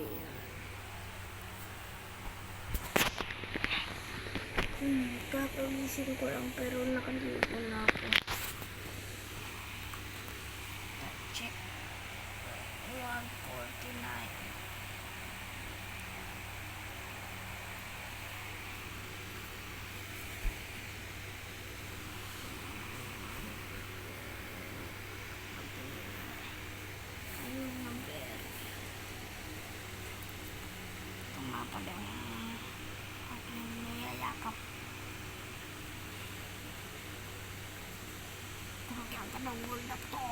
bye. Kakagising ko lang pero nakaligo na ako. Check. 1:49. Padang aking niyayakap. Kaya kanawal na to.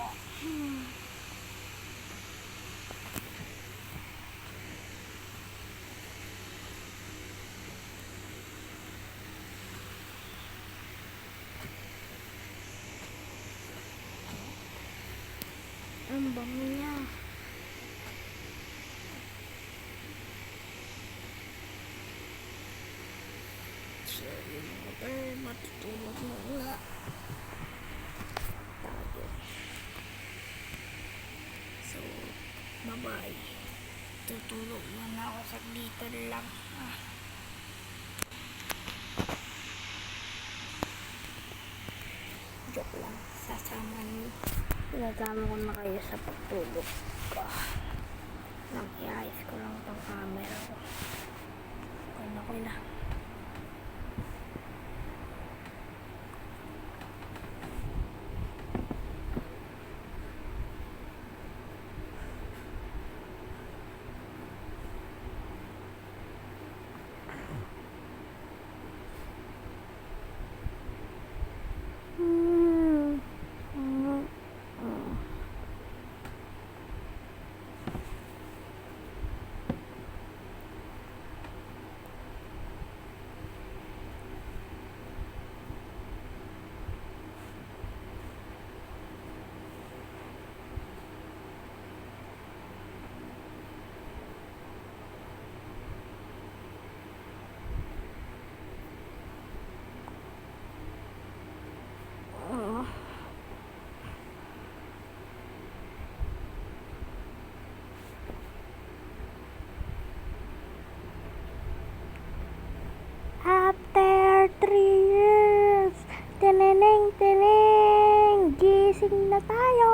Ang bango niya. Matutulog na nga tayo. So, bye-bye. Tutulog na ako sa dito lang. Joke lang. Sinasama ko na kayo sa pagtulog ko. Nang iayos ko lang itong camera ko. Okay na. After 3 years, tineng, gising na tayo.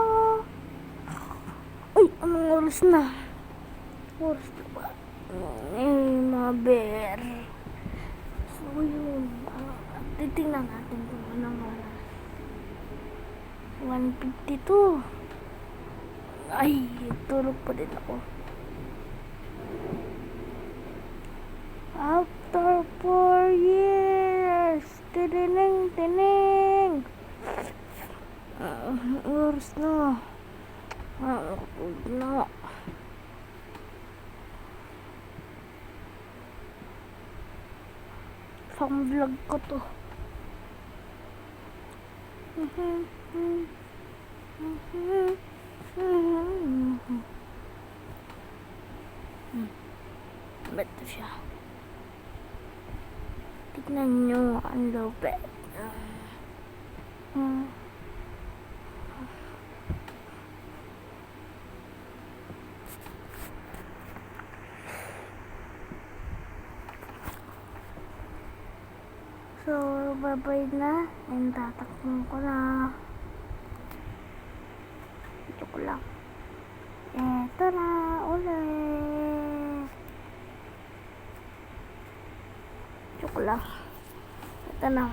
Uy, anong oras na? Oras na ba? Mga bear. So yun, titingnan natin kung anong oras. 1:52. Ay, tulog pa din ako. After 4 years, tineng. Oras na. Tulog na. Pang vlog ko to. Beto siya. Tignan nyo ang lupit. So, bye-bye na. And tatakbo ko na. Joke lang. Eto na ulit. Joke lang. Ito na.